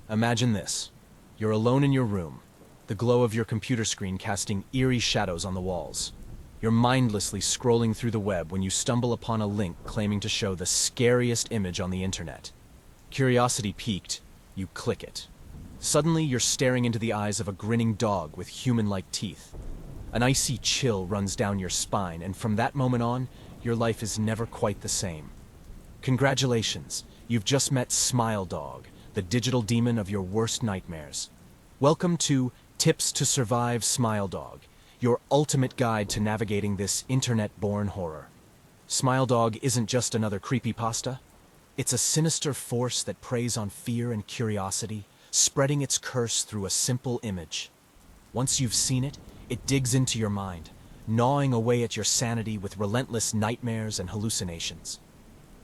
Imagine this. You're alone in your room, the glow of your computer screen casting eerie shadows on the walls. You're mindlessly scrolling through the web when you stumble upon a link claiming to show the scariest image on the internet. Curiosity piqued, you click it. Suddenly, you're staring into the eyes of a grinning dog with human-like teeth. An icy chill runs down your spine, and from that moment on, your life is never quite the same. Congratulations, you've just met Smile Dog, the digital demon of your worst nightmares. Welcome to Tips to Survive Smile Dog, your ultimate guide to navigating this internet-born horror. Smile Dog isn't just another creepypasta. It's a sinister force that preys on fear and curiosity, spreading its curse through a simple image. Once you've seen it, it digs into your mind, gnawing away at your sanity with relentless nightmares and hallucinations.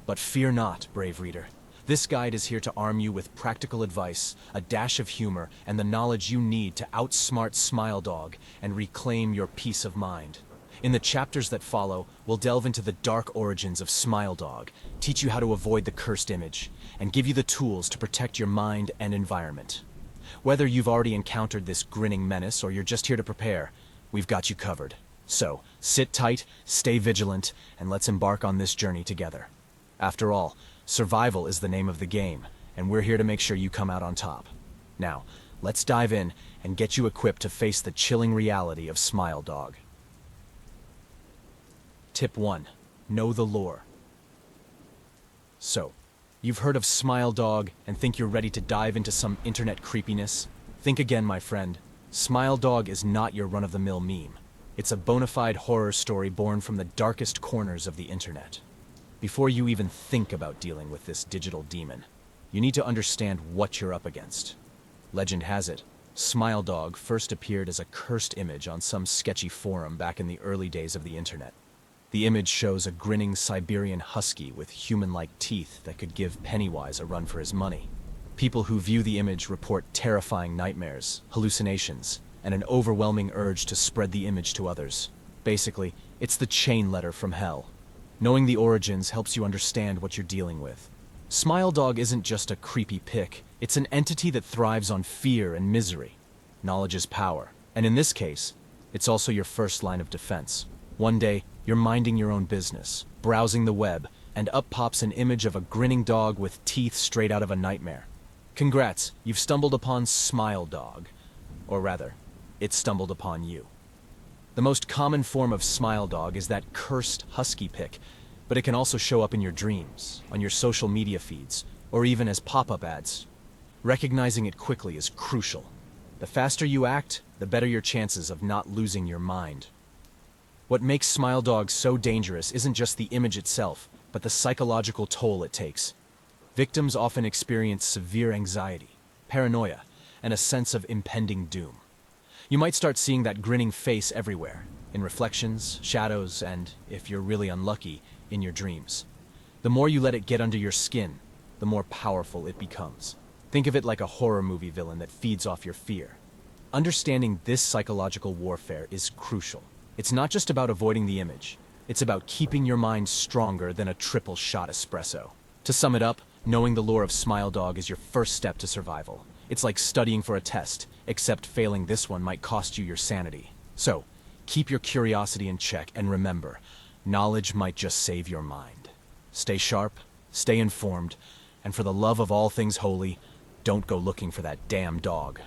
But fear not, brave reader. This guide is here to arm you with practical advice, a dash of humor, and the knowledge you need to outsmart Smile Dog and reclaim your peace of mind. In the chapters that follow, we'll delve into the dark origins of Smile Dog, teach you how to avoid the cursed image, and give you the tools to protect your mind and environment. Whether you've already encountered this grinning menace or you're just here to prepare, we've got you covered. So, sit tight, stay vigilant, and let's embark on this journey together. After all, survival is the name of the game, and we're here to make sure you come out on top. Now, let's dive in and get you equipped to face the chilling reality of Smile Dog. Tip 1. Know the lore. So, you've heard of Smile Dog and think you're ready to dive into some internet creepiness? Think again, my friend. Smile Dog is not your run-of-the-mill meme. It's a bona fide horror story born from the darkest corners of the internet. Before you even think about dealing with this digital demon, you need to understand what you're up against. Legend has it, Smile Dog first appeared as a cursed image on some sketchy forum back in the early days of the internet. The image shows a grinning Siberian Husky with human-like teeth that could give Pennywise a run for his money. People who view the image report terrifying nightmares, hallucinations, and an overwhelming urge to spread the image to others. Basically, it's the chain letter from hell. Knowing the origins helps you understand what you're dealing with. Smile Dog isn't just a creepy pic, it's an entity that thrives on fear and misery. Knowledge is power, and in this case, it's also your first line of defense. One day, you're minding your own business, browsing the web, and up pops an image of a grinning dog with teeth straight out of a nightmare. Congrats, you've stumbled upon Smile Dog. Or rather, it stumbled upon you. The most common form of Smile Dog is that cursed husky pic, but it can also show up in your dreams, on your social media feeds, or even as pop-up ads. Recognizing it quickly is crucial. The faster you act, the better your chances of not losing your mind. What makes Smile Dog so dangerous isn't just the image itself, but the psychological toll it takes. Victims often experience severe anxiety, paranoia, and a sense of impending doom. You might start seeing that grinning face everywhere, in reflections, shadows, and, if you're really unlucky, in your dreams. The more you let it get under your skin, the more powerful it becomes. Think of it like a horror movie villain that feeds off your fear. Understanding this psychological warfare is crucial. It's not just about avoiding the image. It's about keeping your mind stronger than a triple shot espresso. To sum it up, knowing the lore of Smile Dog is your first step to survival. It's like studying for a test, except failing this one might cost you your sanity. So, keep your curiosity in check and remember, knowledge might just save your mind. Stay sharp, stay informed, and for the love of all things holy, don't go looking for that damn dog.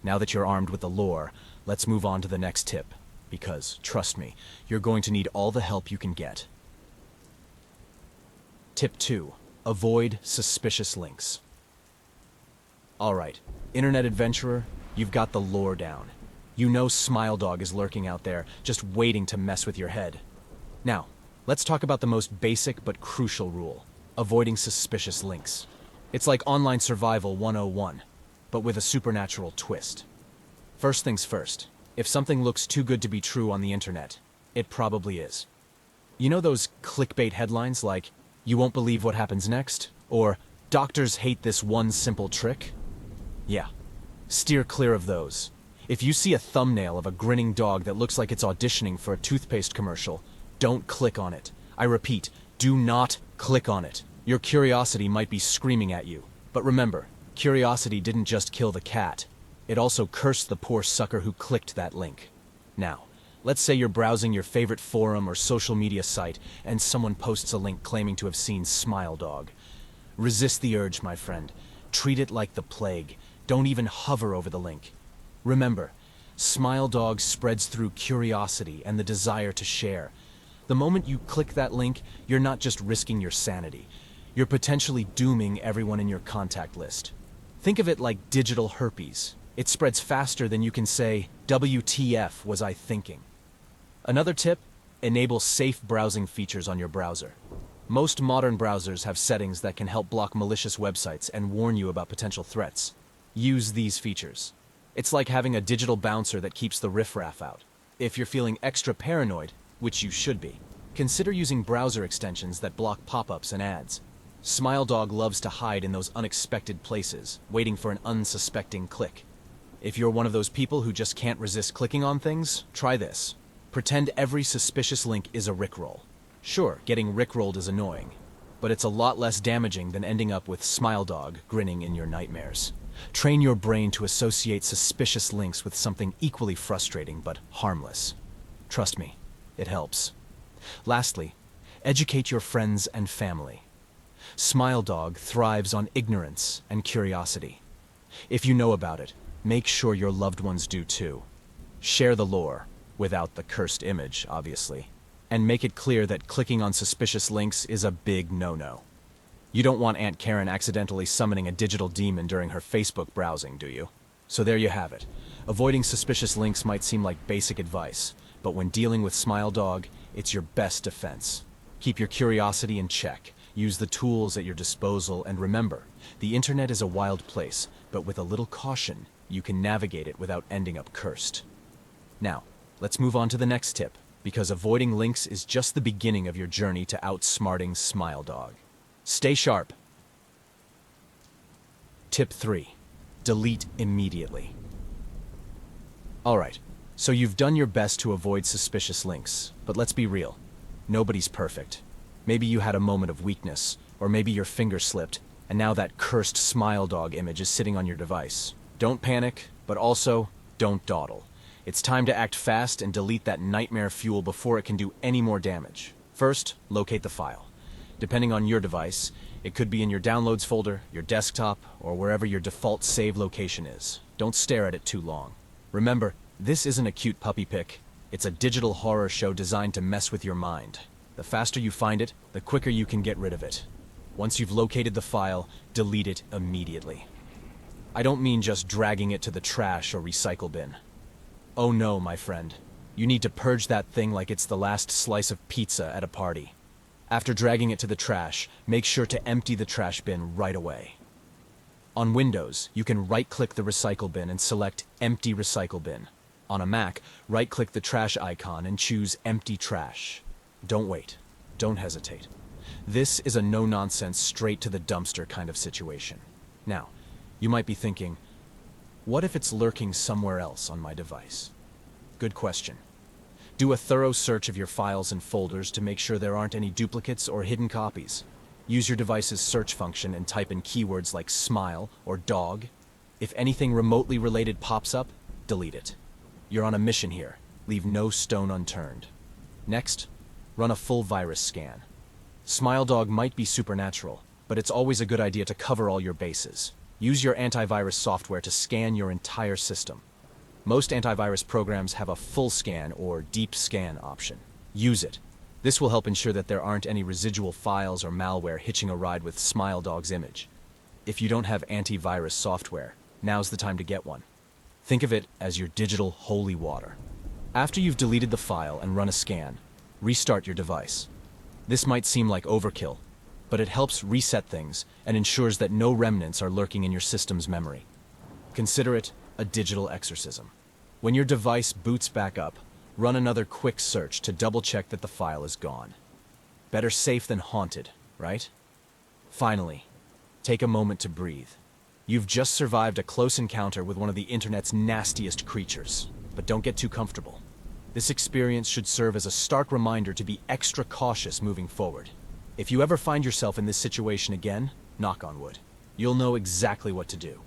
Now that you're armed with the lore, let's move on to the next tip, because, trust me, you're going to need all the help you can get. Tip 2. Avoid suspicious links. Alright, internet adventurer, you've got the lore down. You know Smile Dog is lurking out there, just waiting to mess with your head. Now, let's talk about the most basic but crucial rule, avoiding suspicious links. It's like online survival 101, but with a supernatural twist. First things first, if something looks too good to be true on the internet, it probably is. You know those clickbait headlines like, "You won't believe what happens next," or "Doctors hate this one simple trick"? Yeah, steer clear of those. If you see a thumbnail of a grinning dog that looks like it's auditioning for a toothpaste commercial, don't click on it. I repeat, do not click on it. Your curiosity might be screaming at you. But remember, Curiosity didn't just kill the cat, it also cursed the poor sucker who clicked that link. Now, let's say you're browsing your favorite forum or social media site and someone posts a link claiming to have seen Smile Dog. Resist the urge, my friend. Treat it like the plague. Don't even hover over the link. Remember, Smile Dog spreads through curiosity and the desire to share. The moment you click that link, you're not just risking your sanity. You're potentially dooming everyone in your contact list. Think of it like digital herpes. It spreads faster than you can say, WTF was I thinking? Another tip, enable safe browsing features on your browser. Most modern browsers have settings that can help block malicious websites and warn you about potential threats. Use these features. It's like having a digital bouncer that keeps the riffraff out. If you're feeling extra paranoid, which you should be, consider using browser extensions that block pop-ups and ads. Smile Dog loves to hide in those unexpected places, waiting for an unsuspecting click. If you're one of those people who just can't resist clicking on things, try this. Pretend every suspicious link is a rickroll. Sure, getting rickrolled is annoying, but it's a lot less damaging than ending up with Smile Dog grinning in your nightmares. Train your brain to associate suspicious links with something equally frustrating but harmless. Trust me, it helps. Lastly, educate your friends and family. Smile Dog thrives on ignorance and curiosity. If you know about it, make sure your loved ones do too. Share the lore, without the cursed image, obviously, and make it clear that clicking on suspicious links is a big no-no. You don't want Aunt Karen accidentally summoning a digital demon during her Facebook browsing, do you? So there you have it. Avoiding suspicious links might seem like basic advice, but when dealing with Smile Dog, it's your best defense. Keep your curiosity in check. Use the tools at your disposal, and remember, the internet is a wild place, but with a little caution, you can navigate it without ending up cursed. Now, let's move on to the next tip, because avoiding links is just the beginning of your journey to outsmarting Smile Dog. Stay sharp. Tip 3. Delete immediately. Alright, so you've done your best to avoid suspicious links, but let's be real. Nobody's perfect. Maybe you had a moment of weakness, or maybe your finger slipped, and now that cursed Smile Dog image is sitting on your device. Don't panic, but also, don't dawdle. It's time to act fast and delete that nightmare fuel before it can do any more damage. First, locate the file. Depending on your device, it could be in your downloads folder, your desktop, or wherever your default save location is. Don't stare at it too long. Remember, this isn't a cute puppy pic. It's a digital horror show designed to mess with your mind. The faster you find it, the quicker you can get rid of it. Once you've located the file, delete it immediately. I don't mean just dragging it to the trash or recycle bin. Oh no, my friend. You need to purge that thing like it's the last slice of pizza at a party. After dragging it to the trash, make sure to empty the trash bin right away. On Windows, you can right-click the recycle bin and select Empty Recycle Bin. On a Mac, right-click the trash icon and choose Empty Trash. Don't wait. Don't hesitate. This is a no-nonsense, straight-to-the-dumpster kind of situation. Now, you might be thinking, what if it's lurking somewhere else on my device? Good question. Do a thorough search of your files and folders to make sure there aren't any duplicates or hidden copies. Use your device's search function and type in keywords like smile or dog. If anything remotely related pops up, delete it. You're on a mission here. Leave no stone unturned. Next, run a full virus scan. Smile Dog might be supernatural, but it's always a good idea to cover all your bases. Use your antivirus software to scan your entire system. Most antivirus programs have a full scan or deep scan option. Use it. This will help ensure that there aren't any residual files or malware hitching a ride with Smile Dog's image. If you don't have antivirus software, now's the time to get one. Think of it as your digital holy water. After you've deleted the file and run a scan, restart your device. This might seem like overkill, but it helps reset things and ensures that no remnants are lurking in your system's memory. Consider it a digital exorcism. When your device boots back up, run another quick search to double-check that the file is gone. Better safe than haunted, right? Finally, take a moment to breathe. You've just survived a close encounter with one of the internet's nastiest creatures, but don't get too comfortable. This experience should serve as a stark reminder to be extra cautious moving forward. If you ever find yourself in this situation again, knock on wood, you'll know exactly what to do.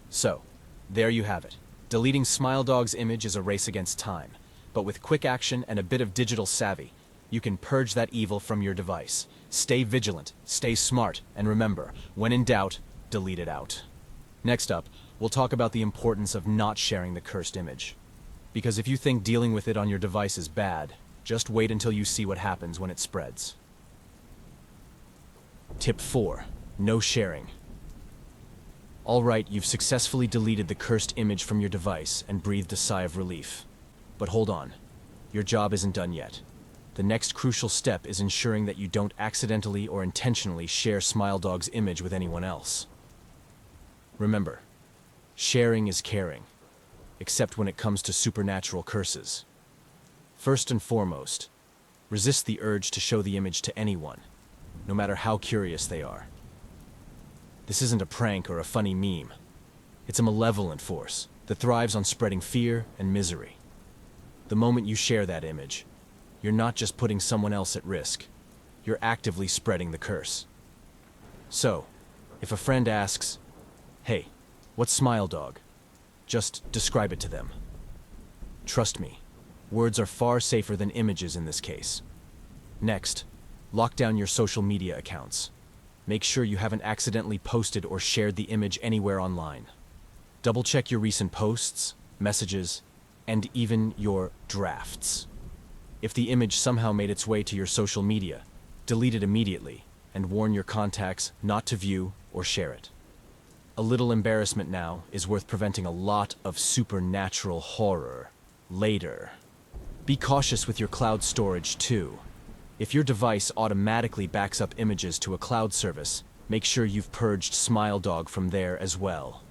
So, there you have it. Deleting Smile Dog's image is a race against time, but with quick action and a bit of digital savvy, you can purge that evil from your device. Stay vigilant, stay smart, and remember, when in doubt, delete it out. Next up, we'll talk about the importance of not sharing the cursed image. Because if you think dealing with it on your device is bad, just wait until you see what happens when it spreads. Tip 4. No sharing. Alright, you've successfully deleted the cursed image from your device and breathed a sigh of relief. But hold on, your job isn't done yet. The next crucial step is ensuring that you don't accidentally or intentionally share Smile Dog's image with anyone else. Remember, sharing is caring, except when it comes to supernatural curses. First and foremost, resist the urge to show the image to anyone, no matter how curious they are. This isn't a prank or a funny meme. It's a malevolent force that thrives on spreading fear and misery. The moment you share that image, you're not just putting someone else at risk, you're actively spreading the curse. So, if a friend asks, "Hey, what's Smile Dog?" just describe it to them. Trust me, words are far safer than images in this case. Next, lock down your social media accounts. Make sure you haven't accidentally posted or shared the image anywhere online. Double-check your recent posts, messages, and even your drafts. If the image somehow made its way to your social media, delete it immediately and warn your contacts not to view or share it. A little embarrassment now is worth preventing a lot of supernatural horror later. Be cautious with your cloud storage too. If your device automatically backs up images to a cloud service, make sure you've purged Smile Dog from there as well.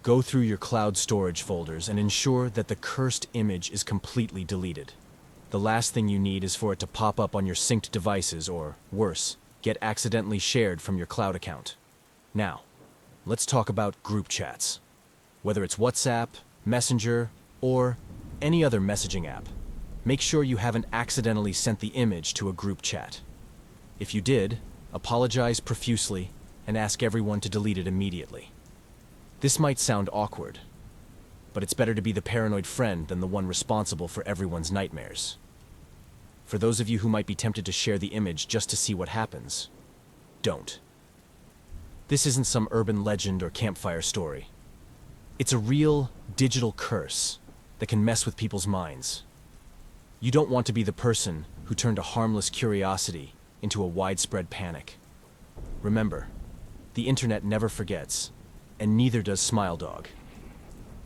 Go through your cloud storage folders and ensure that the cursed image is completely deleted. The last thing you need is for it to pop up on your synced devices or, worse, get accidentally shared from your cloud account. Now, let's talk about group chats. Whether it's WhatsApp, Messenger, or any other messaging app, make sure you haven't accidentally sent the image to a group chat. If you did, apologize profusely and ask everyone to delete it immediately. This might sound awkward, but it's better to be the paranoid friend than the one responsible for everyone's nightmares. For those of you who might be tempted to share the image just to see what happens, don't. This isn't some urban legend or campfire story. It's a real digital curse that can mess with people's minds. You don't want to be the person who turned a harmless curiosity into a widespread panic. Remember, the internet never forgets, and neither does Smile Dog.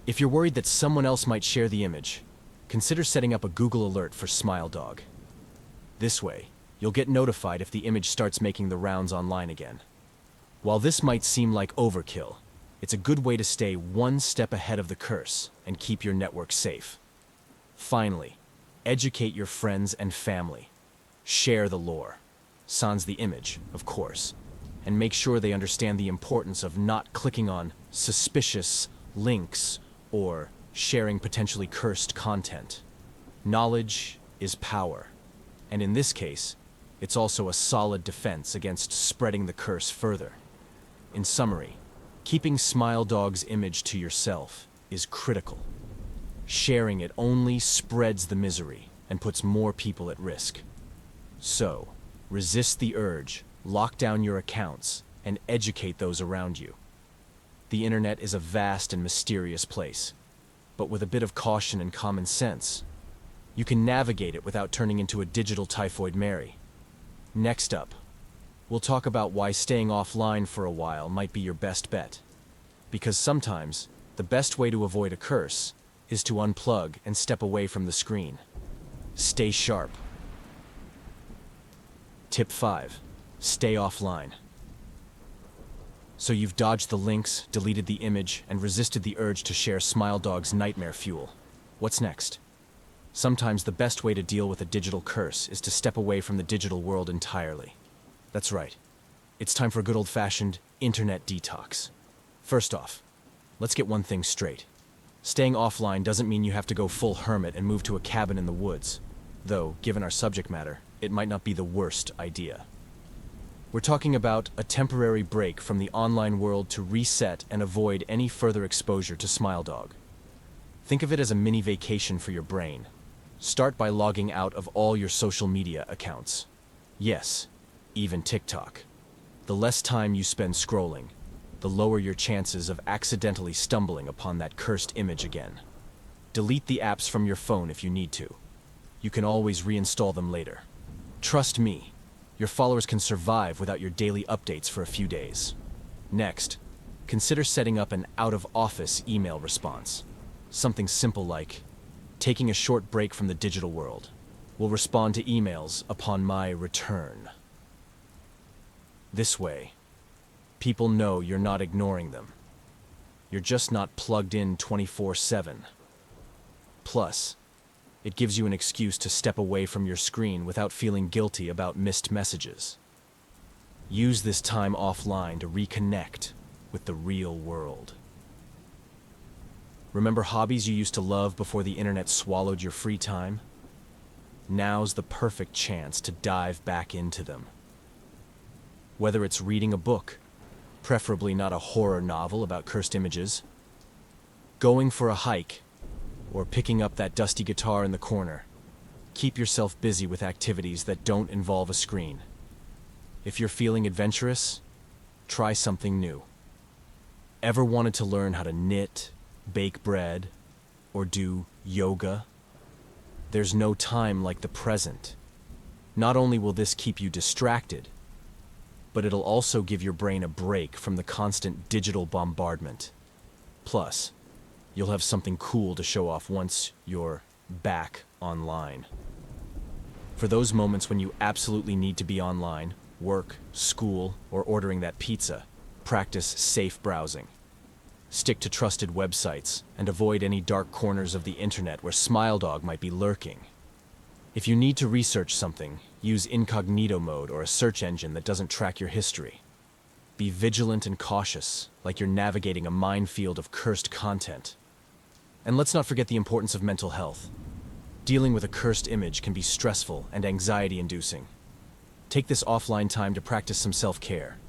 If you're worried that someone else might share the image, consider setting up a Google alert for Smile Dog. This way, you'll get notified if the image starts making the rounds online again. While this might seem like overkill, it's a good way to stay one step ahead of the curse and keep your network safe. Finally, educate your friends and family. Share the lore. Sans the image, of course, and make sure they understand the importance of not clicking on suspicious links or sharing potentially cursed content. Knowledge is power, and in this case, it's also a solid defense against spreading the curse further. In summary, keeping Smile Dog's image to yourself is critical. Sharing it only spreads the misery and puts more people at risk. So, resist the urge, lock down your accounts, and educate those around you. The internet is a vast and mysterious place, but with a bit of caution and common sense, you can navigate it without turning into a digital typhoid Mary. Next up, we'll talk about why staying offline for a while might be your best bet. Because sometimes, the best way to avoid a curse is to unplug and step away from the screen. Stay sharp. Tip 5. Stay offline. So you've dodged the links, deleted the image, and resisted the urge to share Smile Dog's nightmare fuel. What's next? Sometimes the best way to deal with a digital curse is to step away from the digital world entirely. That's right. It's time for a good old-fashioned internet detox. First off, let's get one thing straight. Staying offline doesn't mean you have to go full hermit and move to a cabin in the woods, though, given our subject matter, it might not be the worst idea. We're talking about a temporary break from the online world to reset and avoid any further exposure to SmileDog. Think of it as a mini vacation for your brain. Start by logging out of all your social media accounts. Yes, even TikTok. The less time you spend scrolling, the lower your chances of accidentally stumbling upon that cursed image again. Delete the apps from your phone if you need to. You can always reinstall them later. Trust me, your followers can survive without your daily updates for a few days. Next, consider setting up an out-of-office email response. Something simple like, taking a short break from the digital world. We'll respond to emails upon my return. This way, people know you're not ignoring them. You're just not plugged in 24/7. Plus, it gives you an excuse to step away from your screen without feeling guilty about missed messages. Use this time offline to reconnect with the real world. Remember hobbies you used to love before the internet swallowed your free time? Now's the perfect chance to dive back into them. Whether it's reading a book, preferably not a horror novel about cursed images, going for a hike, or picking up that dusty guitar in the corner, keep yourself busy with activities that don't involve a screen. If you're feeling adventurous, try something new. Ever wanted to learn how to knit, bake bread, or do yoga? There's no time like the present. Not only will this keep you distracted, but it'll also give your brain a break from the constant digital bombardment. Plus, you'll have something cool to show off once you're back online. For those moments when you absolutely need to be online, work, school, or ordering that pizza, practice safe browsing. Stick to trusted websites and avoid any dark corners of the internet where SmileDog might be lurking. If you need to research something, use incognito mode or a search engine that doesn't track your history. Be vigilant and cautious, like you're navigating a minefield of cursed content. And let's not forget the importance of mental health. Dealing with a cursed image can be stressful and anxiety-inducing. Take this offline time to practice some self-care.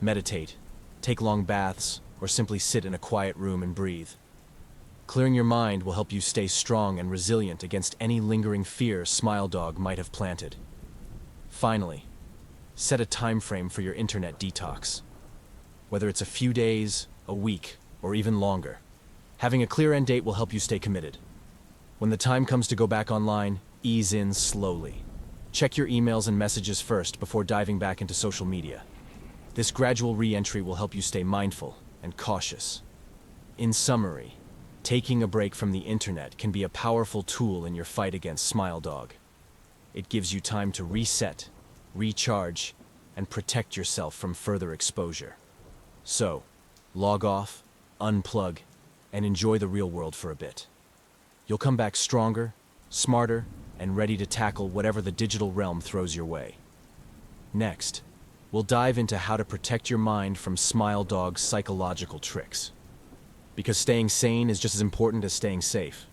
Meditate, take long baths, or simply sit in a quiet room and breathe. Clearing your mind will help you stay strong and resilient against any lingering fear SmileDog might have planted. Finally, set a time frame for your internet detox. Whether it's a few days, a week, or even longer, having a clear end date will help you stay committed. When the time comes to go back online, ease in slowly. Check your emails and messages first before diving back into social media. This gradual re-entry will help you stay mindful and cautious. In summary, taking a break from the internet can be a powerful tool in your fight against SmileDog. It gives you time to reset, recharge, and protect yourself from further exposure. So, log off, unplug, and enjoy the real world for a bit. You'll come back stronger, smarter, and ready to tackle whatever the digital realm throws your way. Next, we'll dive into how to protect your mind from SmileDog's psychological tricks. Because staying sane is just as important as staying safe.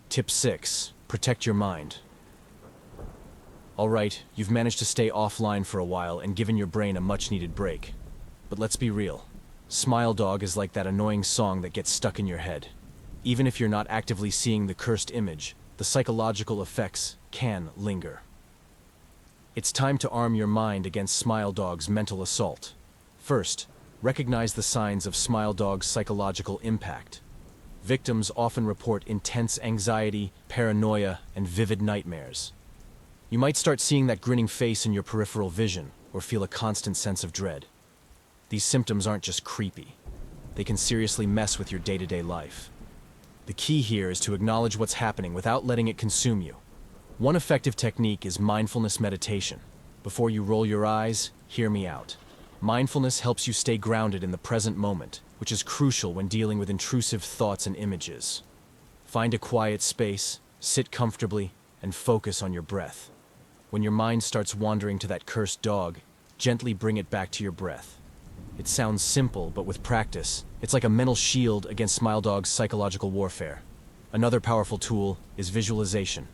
Tip 6. Protect your mind. Alright, you've managed to stay offline for a while and given your brain a much-needed break. But let's be real. SmileDog is like that annoying song that gets stuck in your head. Even if you're not actively seeing the cursed image, the psychological effects can linger. It's time to arm your mind against SmileDog's mental assault. First, recognize the signs of SmileDog's psychological impact. Victims often report intense anxiety, paranoia, and vivid nightmares. You might start seeing that grinning face in your peripheral vision, or feel a constant sense of dread. These symptoms aren't just creepy. They can seriously mess with your day-to-day life. The key here is to acknowledge what's happening without letting it consume you. One effective technique is mindfulness meditation. Before you roll your eyes, hear me out. Mindfulness helps you stay grounded in the present moment, which is crucial when dealing with intrusive thoughts and images. Find a quiet space, sit comfortably, and focus on your breath. When your mind starts wandering to that cursed dog, gently bring it back to your breath. It sounds simple, but with practice, it's like a mental shield against SmileDog's psychological warfare. Another powerful tool is visualization.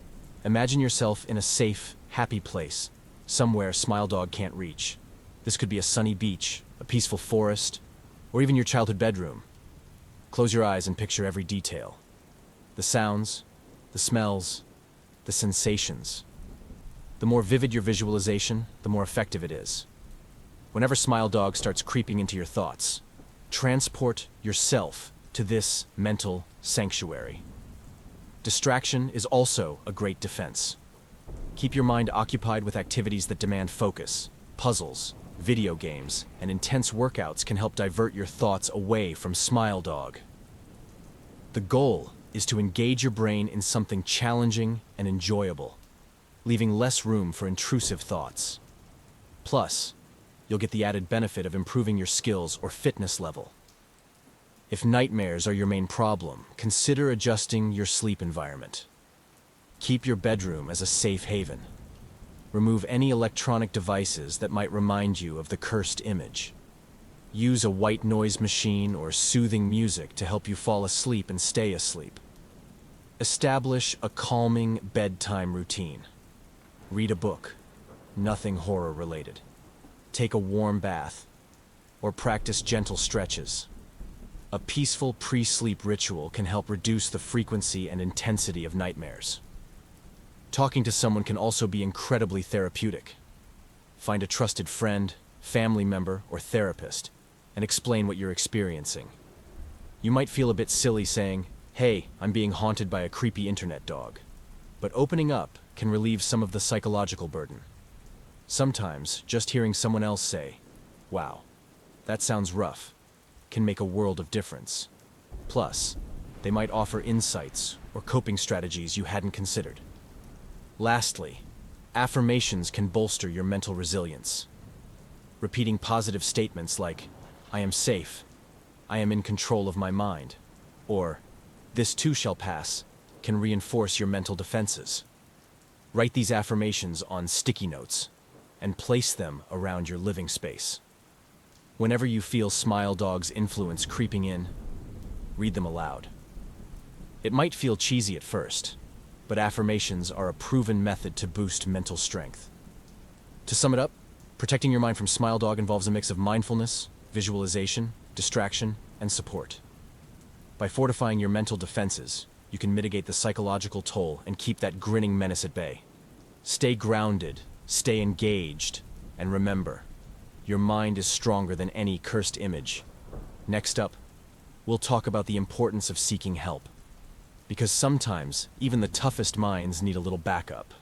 Imagine yourself in a safe, happy place. somewhere Smile Dog can't reach. This could be a sunny beach, a peaceful forest, or even your childhood bedroom. Close your eyes and picture every detail. The sounds, the smells, the sensations. The more vivid your visualization, the more effective it is. Whenever Smile Dog starts creeping into your thoughts, transport yourself to this mental sanctuary. Distraction is also a great defense. Keep your mind occupied with activities that demand focus. Puzzles, video games, and intense workouts can help divert your thoughts away from Smile Dog. The goal is to engage your brain in something challenging and enjoyable, leaving less room for intrusive thoughts. Plus, you'll get the added benefit of improving your skills or fitness level. If nightmares are your main problem, consider adjusting your sleep environment. Keep your bedroom as a safe haven. Remove any electronic devices that might remind you of the cursed image. Use a white noise machine or soothing music to help you fall asleep and stay asleep. Establish a calming bedtime routine. Read a book, nothing horror related. Take a warm bath, or practice gentle stretches. A peaceful pre-sleep ritual can help reduce the frequency and intensity of nightmares. Talking to someone can also be incredibly therapeutic. Find a trusted friend, family member, or therapist, and explain what you're experiencing. You might feel a bit silly saying, "Hey, I'm being haunted by a creepy internet dog." But opening up can relieve some of the psychological burden. Sometimes, just hearing someone else say, "Wow, that sounds rough," can make a world of difference. Plus, they might offer insights or coping strategies you hadn't considered. Lastly, affirmations can bolster your mental resilience. Repeating positive statements like, "I am safe," "I am in control of my mind," or "This too shall pass," can reinforce your mental defenses. Write these affirmations on sticky notes and place them around your living space. Whenever you feel Smile Dog's influence creeping in, read them aloud. It might feel cheesy at first, but affirmations are a proven method to boost mental strength. To sum it up, protecting your mind from Smile Dog involves a mix of mindfulness, visualization, distraction, and support. By fortifying your mental defenses, you can mitigate the psychological toll and keep that grinning menace at bay. Stay grounded, stay engaged, and remember, your mind is stronger than any cursed image. Next up, we'll talk about the importance of seeking help. Because sometimes, even the toughest minds need a little backup.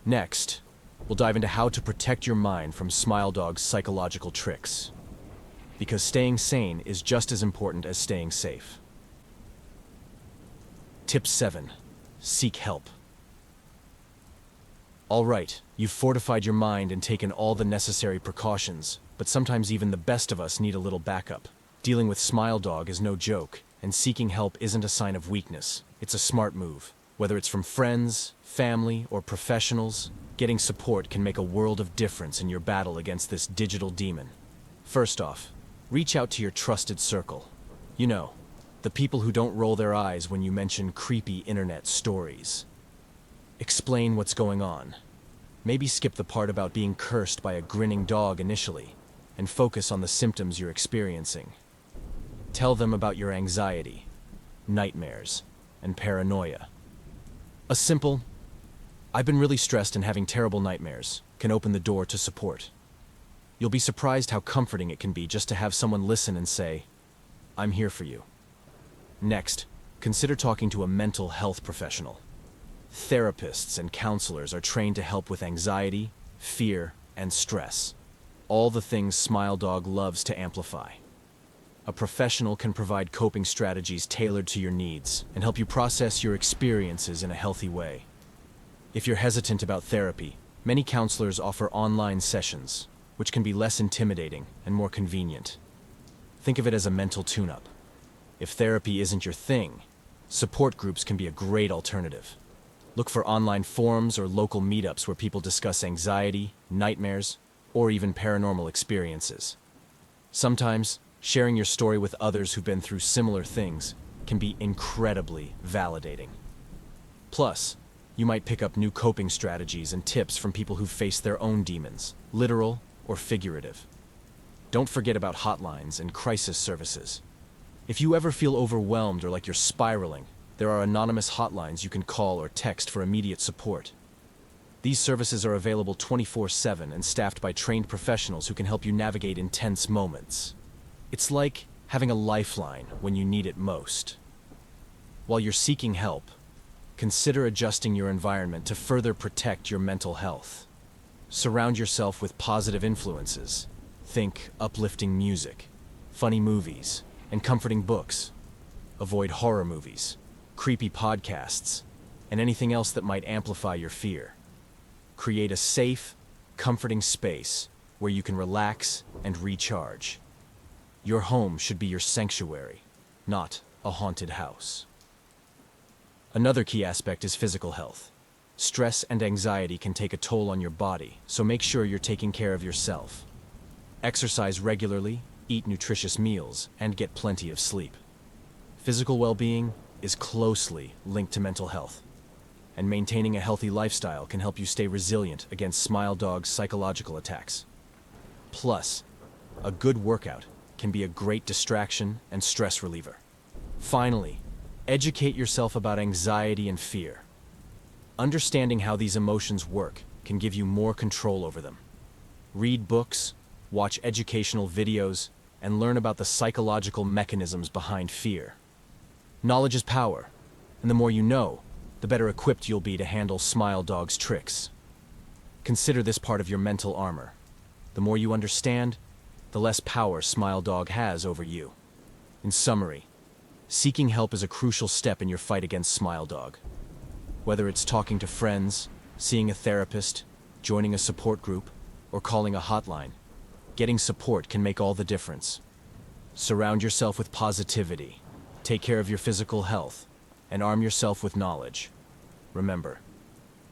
Next, we'll dive into how to protect your mind from Smile Dog's psychological tricks. Because staying sane is just as important as staying safe. Tip 7. Seek help. All right, you've fortified your mind and taken all the necessary precautions, but sometimes even the best of us need a little backup. Dealing with Smile Dog is no joke, and seeking help isn't a sign of weakness. It's a smart move. Whether it's from friends, family, or professionals, getting support can make a world of difference in your battle against this digital demon. First off, reach out to your trusted circle. You know, the people who don't roll their eyes when you mention creepy internet stories. Explain what's going on. Maybe skip the part about being cursed by a grinning dog initially, and focus on the symptoms you're experiencing. Tell them about your anxiety, nightmares, and paranoia. A simple, "I've been really stressed and having terrible nightmares," can open the door to support. You'll be surprised how comforting it can be just to have someone listen and say, "I'm here for you." Next, consider talking to a mental health professional. Therapists and counselors are trained to help with anxiety, fear, and stress. All the things Smile Dog loves to amplify. A professional can provide coping strategies tailored to your needs and help you process your experiences in a healthy way. If you're hesitant about therapy, many counselors offer online sessions, which can be less intimidating and more convenient. Think of it as a mental tune-up. If therapy isn't your thing, support groups can be a great alternative. Look for online forums or local meetups where people discuss anxiety, nightmares, or even paranormal experiences. Sometimes, sharing your story with others who've been through similar things can be incredibly validating. Plus, You might pick up new coping strategies and tips from people who've faced their own demons, literal or figurative. Don't forget about hotlines and crisis services. If you ever feel overwhelmed or like you're spiraling, there are anonymous hotlines you can call or text for immediate support. These services are available 24/7 and staffed by trained professionals who can help you navigate intense moments. It's like having a lifeline when you need it most. While you're seeking help, consider adjusting your environment to further protect your mental health. Surround yourself with positive influences. Think uplifting music, funny movies, and comforting books. Avoid horror movies, creepy podcasts, and anything else that might amplify your fear. Create a safe, comforting space where you can relax and recharge. Your home should be your sanctuary, not a haunted house. Another key aspect is physical health. Stress and anxiety can take a toll on your body, so make sure you're taking care of yourself. Exercise regularly, eat nutritious meals, and get plenty of sleep. Physical well-being is closely linked to mental health, and maintaining a healthy lifestyle can help you stay resilient against Smile Dog's psychological attacks. Plus, a good workout can be a great distraction and stress reliever. Finally, educate yourself about anxiety and fear. Understanding how these emotions work can give you more control over them. Read books, watch educational videos, and learn about the psychological mechanisms behind fear. Knowledge is power, and the more you know, the better equipped you'll be to handle Smile Dog's tricks. Consider this part of your mental armor. The more you understand, the less power Smile Dog has over you. In summary, seeking help is a crucial step in your fight against Smile Dog. Whether it's talking to friends, seeing a therapist, joining a support group, or calling a hotline, getting support can make all the difference. Surround yourself with positivity, take care of your physical health, and arm yourself with knowledge. Remember,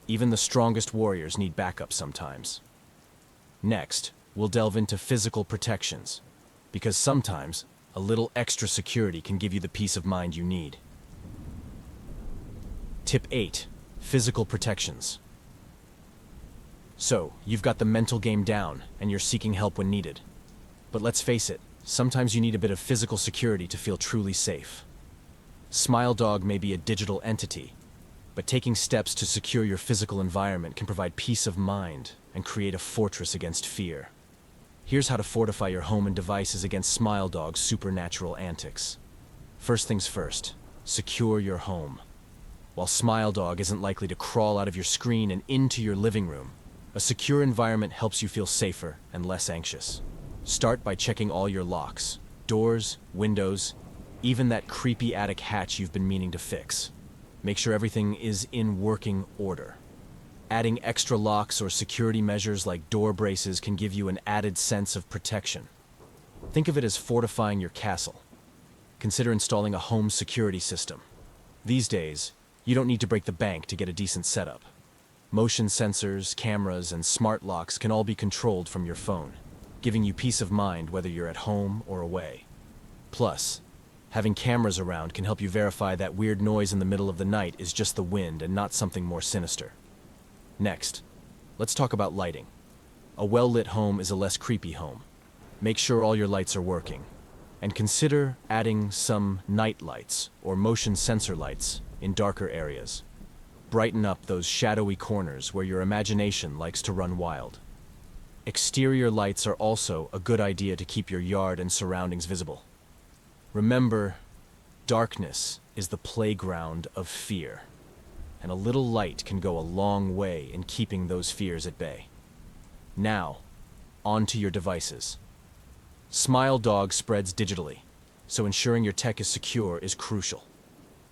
even the strongest warriors need backup sometimes. Next, we'll delve into physical protections, because sometimes a little extra security can give you the peace of mind you need. Tip 8. Physical protections. So, you've got the mental game down, and you're seeking help when needed. But let's face it, sometimes you need a bit of physical security to feel truly safe. Smile Dog may be a digital entity, but taking steps to secure your physical environment can provide peace of mind and create a fortress against fear. Here's how to fortify your home and devices against Smile Dog's supernatural antics. First things first, secure your home. While Smile Dog isn't likely to crawl out of your screen and into your living room, a secure environment helps you feel safer and less anxious. Start by checking all your locks, doors, windows, even that creepy attic hatch you've been meaning to fix. Make sure everything is in working order. Adding extra locks or security measures like door braces can give you an added sense of protection. Think of it as fortifying your castle. Consider installing a home security system. These days, you don't need to break the bank to get a decent setup. Motion sensors, cameras, and smart locks can all be controlled from your phone, giving you peace of mind whether you're at home or away. Plus, having cameras around can help you verify that weird noise in the middle of the night is just the wind and not something more sinister. Next, let's talk about lighting. A well-lit home is a less creepy home. Make sure all your lights are working, and consider adding some night lights or motion sensor lights in darker areas. Brighten up those shadowy corners where your imagination likes to run wild. Exterior lights are also a good idea to keep your yard and surroundings visible. Remember, darkness is the playground of fear, and a little light can go a long way in keeping those fears at bay. Now, on to your devices. Smile Dog spreads digitally, so ensuring your tech is secure is crucial.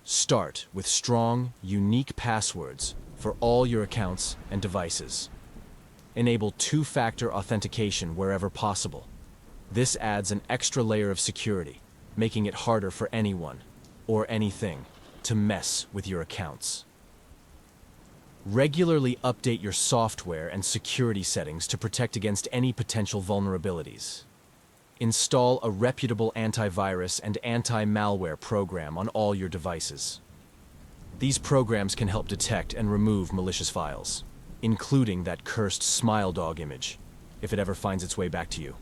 Start with strong, unique passwords for all your accounts and devices. Enable two-factor authentication wherever possible. This adds an extra layer of security, making it harder for anyone, or anything, to mess with your accounts. Regularly update your software and security settings to protect against any potential vulnerabilities. Install a reputable antivirus and anti-malware program on all your devices. These programs can help detect and remove malicious files, including that cursed smile dog image, if it ever finds its way back to you.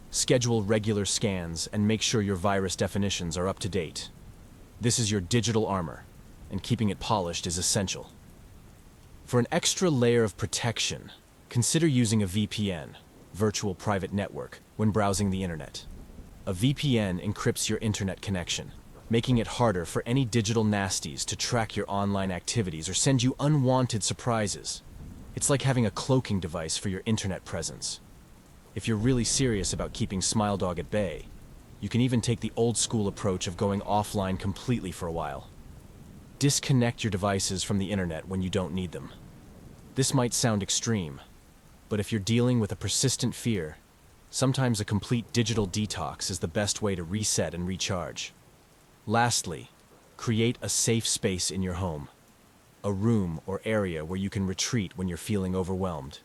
Schedule regular scans and make sure your virus definitions are up to date. This is your digital armor, and keeping it polished is essential. For an extra layer of protection, consider using a VPN, virtual private network, when browsing the internet. A VPN encrypts your internet connection, making it harder for any digital nasties to track your online activities or send you unwanted surprises. It's like having a cloaking device for your internet presence. If you're really serious about keeping SmileDog at bay, you can even take the old-school approach of going offline completely for a while. Disconnect your devices from the internet when you don't need them. This might sound extreme, but if you're dealing with a persistent fear, sometimes a complete digital detox is the best way to reset and recharge. Lastly, create a safe space in your home, a room or area where you can retreat when you're feeling overwhelmed.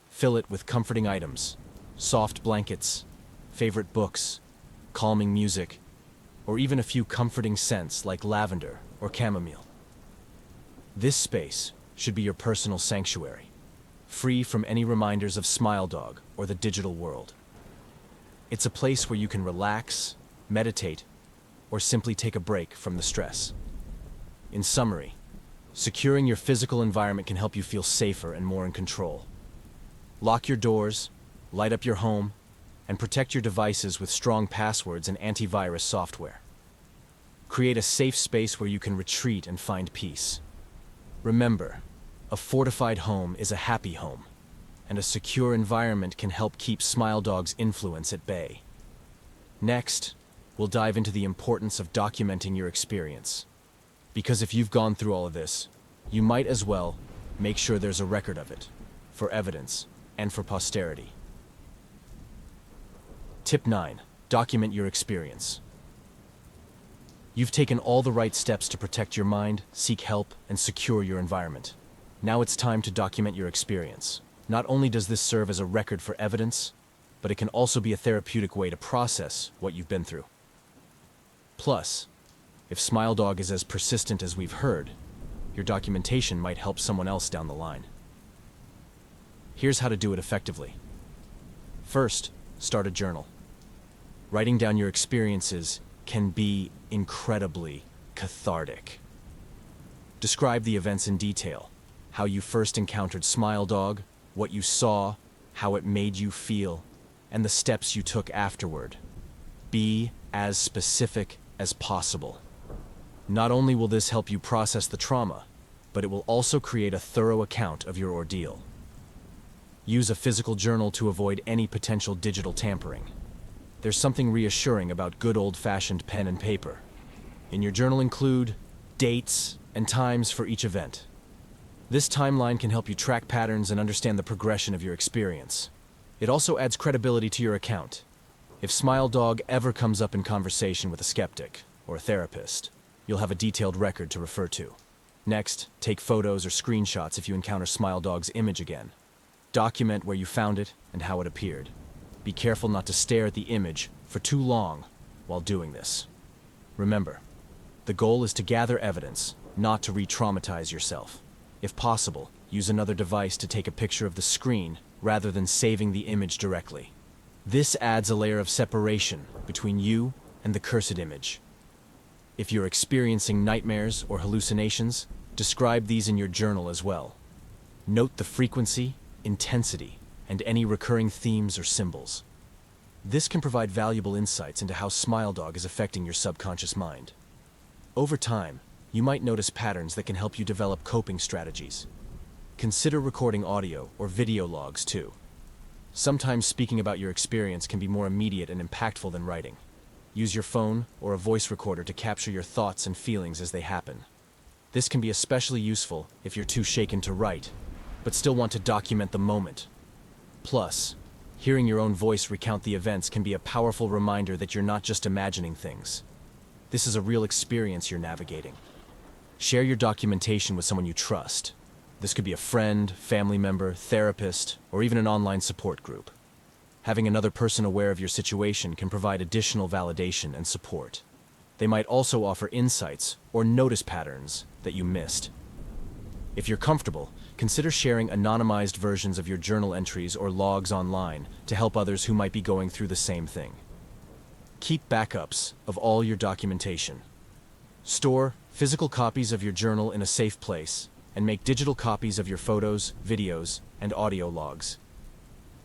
Fill it with comforting items, soft blankets, favorite books, calming music, or even a few comforting scents like lavender or chamomile. This space should be your personal sanctuary, free from any reminders of SmileDog or the digital world. It's a place where you can relax, meditate, or simply take a break from the stress. In summary, securing your physical environment can help you feel safer and more in control. Lock your doors, light up your home, and protect your devices with strong passwords and antivirus software. Create a safe space where you can retreat and find peace. Remember, a fortified home is a happy home, and a secure environment can help keep SmileDog's influence at bay. Next, we'll dive into the importance of documenting your experience. Because if you've gone through all of this, you might as well make sure there's a record of it, for evidence and for posterity. Tip 9. Document your experience. You've taken all the right steps to protect your mind, seek help, and secure your environment. Now it's time to document your experience. Not only does this serve as a record for evidence, but it can also be a therapeutic way to process what you've been through. Plus, if SmileDog is as persistent as we've heard, your documentation might help someone else down the line. Here's how to do it effectively. First, start a journal. Writing down your experiences can be incredibly cathartic. Describe the events in detail, how you first encountered SmileDog, what you saw, how it made you feel, and the steps you took afterward. Be as specific as possible. Not only will this help you process the trauma, but it will also create a thorough account of your ordeal. Use a physical journal to avoid any potential digital tampering. There's something reassuring about good old-fashioned pen and paper. In your journal include dates and times for each event. This timeline can help you track patterns and understand the progression of your experience. It also adds credibility to your account. If SmileDog ever comes up in conversation with a skeptic or a therapist, you'll have a detailed record to refer to. Next, take photos or screenshots if you encounter SmileDog's image again. Document where you found it and how it appeared. Be careful not to stare at the image for too long while doing this. Remember, the goal is to gather evidence, not to re-traumatize yourself. If possible, use another device to take a picture of the screen rather than saving the image directly. This adds a layer of separation between you and the cursed image. If you're experiencing nightmares or hallucinations, describe these in your journal as well. Note the frequency, intensity, and any recurring themes or symbols. This can provide valuable insights into how SmileDog is affecting your subconscious mind. Over time, you might notice patterns that can help you develop coping strategies. Consider recording audio or video logs too. Sometimes speaking about your experience can be more immediate and impactful than writing. Use your phone or a voice recorder to capture your thoughts and feelings as they happen. This can be especially useful if you're too shaken to write, but still want to document the moment. Plus, hearing your own voice recount the events can be a powerful reminder that you're not just imagining things. This is a real experience you're navigating. Share your documentation with someone you trust. This could be a friend, family member, therapist, or even an online support group. Having another person aware of your situation can provide additional validation and support. They might also offer insights or notice patterns that you missed. If you're comfortable, consider sharing anonymized versions of your journal entries or logs online to help others who might be going through the same thing. Keep backups of all your documentation. Store physical copies of your journal in a safe place and make digital copies of your photos, videos, and audio logs.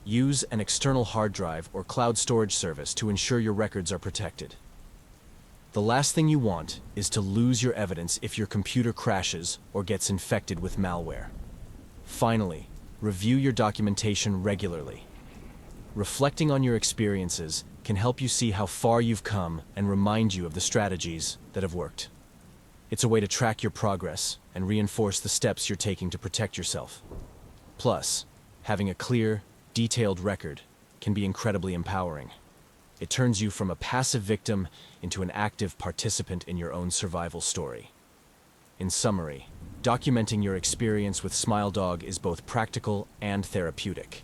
Use an external hard drive or cloud storage service to ensure your records are protected. The last thing you want is to lose your evidence if your computer crashes or gets infected with malware. Finally, review your documentation regularly. Reflecting on your experiences can help you see how far you've come and remind you of the strategies that have worked. It's a way to track your progress and reinforce the steps you're taking to protect yourself. Plus, having a clear, detailed record can be incredibly empowering. It turns you from a passive victim into an active participant in your own survival story. In summary, documenting your experience with SmileDog is both practical and therapeutic.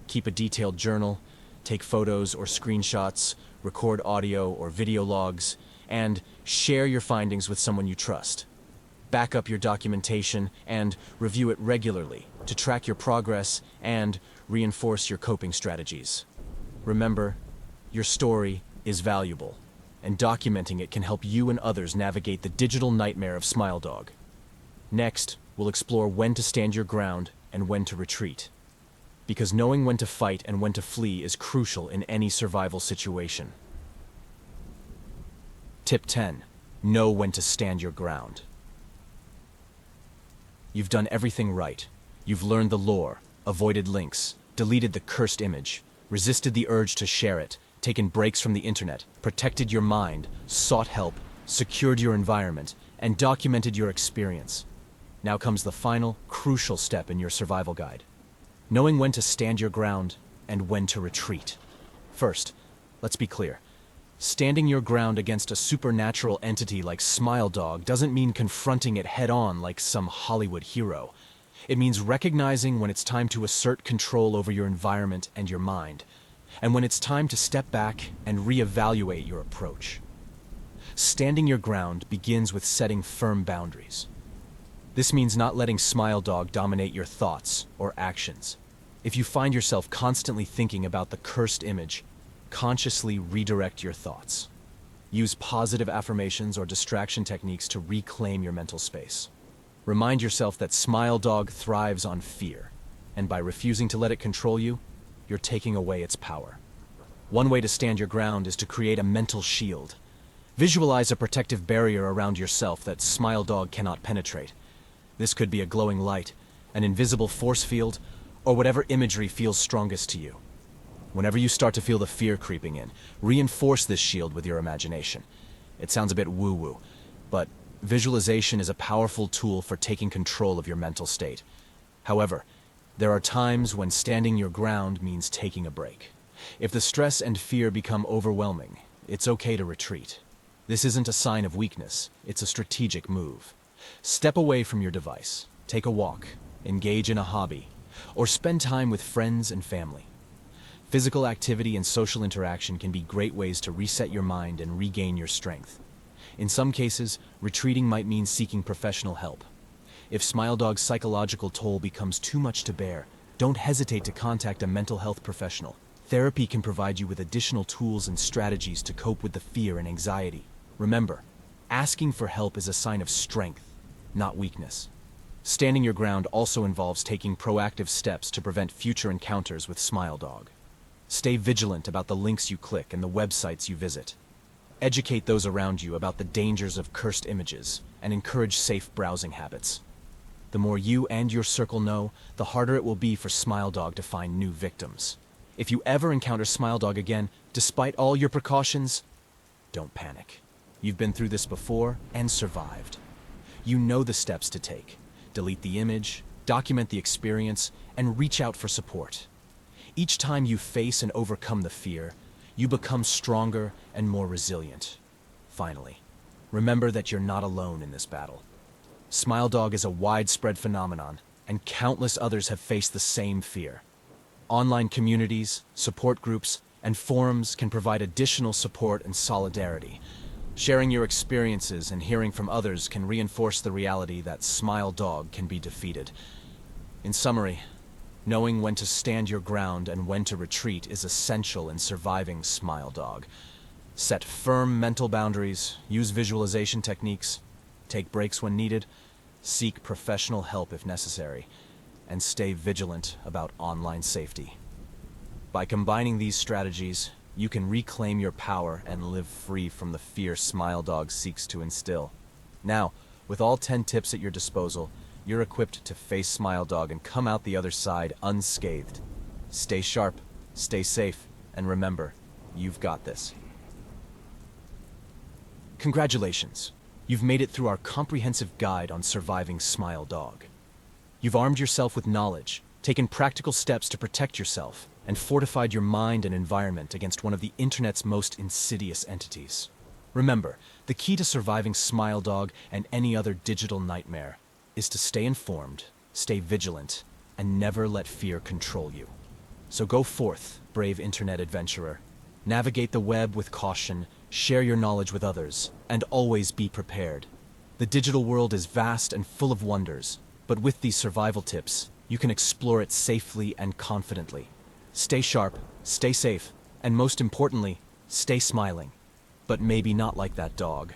Keep a detailed journal, take photos or screenshots, record audio or video logs, and share your findings with someone you trust. Back up your documentation and review it regularly to track your progress and reinforce your coping strategies. Remember, your story is valuable, and documenting it can help you and others navigate the digital nightmare of SmileDog. Next, we'll explore when to stand your ground and when to retreat. Because knowing when to fight and when to flee is crucial in any survival situation. Tip 10. Know when to stand your ground. You've done everything right. You've learned the lore, avoided links, deleted the cursed image, resisted the urge to share it, taken breaks from the internet, protected your mind, sought help, secured your environment, and documented your experience. Now comes the final, crucial step in your survival guide. Knowing when to stand your ground and when to retreat. First, let's be clear. Standing your ground against a supernatural entity like SmileDog doesn't mean confronting it head-on like some Hollywood hero. It means recognizing when it's time to assert control over your environment and your mind, and when it's time to step back and reevaluate your approach. Standing your ground begins with setting firm boundaries. This means not letting SmileDog dominate your thoughts or actions. If you find yourself constantly thinking about the cursed image, consciously redirect your thoughts. Use positive affirmations or distraction techniques to reclaim your mental space. Remind yourself that SmileDog thrives on fear, and by refusing to let it control you, you're taking away its power. One way to stand your ground is to create a mental shield. Visualize a protective barrier around yourself that SmileDog cannot penetrate. This could be a glowing light, an invisible force field, or whatever imagery feels strongest to you. Whenever you start to feel the fear creeping in, reinforce this shield with your imagination. It sounds a bit woo-woo, but visualization is a powerful tool for taking control of your mental state. However, there are times when standing your ground means taking a break. If the stress and fear become overwhelming, it's okay to retreat. This isn't a sign of weakness, it's a strategic move. Step away from your device, take a walk, engage in a hobby, or spend time with friends and family. Physical activity and social interaction can be great ways to reset your mind and regain your strength. In some cases, retreating might mean seeking professional help. If SmileDog's psychological toll becomes too much to bear, don't hesitate to contact a mental health professional. Therapy can provide you with additional tools and strategies to cope with the fear and anxiety. Remember, asking for help is a sign of strength, not weakness. Standing your ground also involves taking proactive steps to prevent future encounters with SmileDog. Stay vigilant about the links you click and the websites you visit. Educate those around you about the dangers of cursed images and encourage safe browsing habits. The more you and your circle know, the harder it will be for SmileDog to find new victims. If you ever encounter SmileDog again, despite all your precautions, don't panic. You've been through this before and survived. You know the steps to take. Delete the image, document the experience, and reach out for support. Each time you face and overcome the fear, you become stronger and more resilient. Finally, remember that you're not alone in this battle. SmileDog is a widespread phenomenon, and countless others have faced the same fear. Online communities, support groups, and forums can provide additional support and solidarity. Sharing your experiences and hearing from others can reinforce the reality that Smile Dog can be defeated. In summary, knowing when to stand your ground and when to retreat is essential in surviving Smile Dog. Set firm mental boundaries, use visualization techniques, take breaks when needed, seek professional help if necessary, and stay vigilant about online safety. By combining these strategies, you can reclaim your power and live free from the fear Smile Dog seeks to instill. Now, with all 10 tips at your disposal, you're equipped to face Smile Dog and come out the other side unscathed. Stay sharp, stay safe, and remember, you've got this. Congratulations! You've made it through our comprehensive guide on surviving Smile Dog. You've armed yourself with knowledge, taken practical steps to protect yourself, and fortified your mind and environment against one of the internet's most insidious entities. Remember, the key to surviving Smile Dog and any other digital nightmare is to stay informed, stay vigilant, and never let fear control you. So go forth, brave internet adventurer. Navigate the web with caution, share your knowledge with others, and always be prepared. The digital world is vast and full of wonders, but with these survival tips, you can explore it safely and confidently. Stay sharp, stay safe, and most importantly, stay smiling. But maybe not like that dog.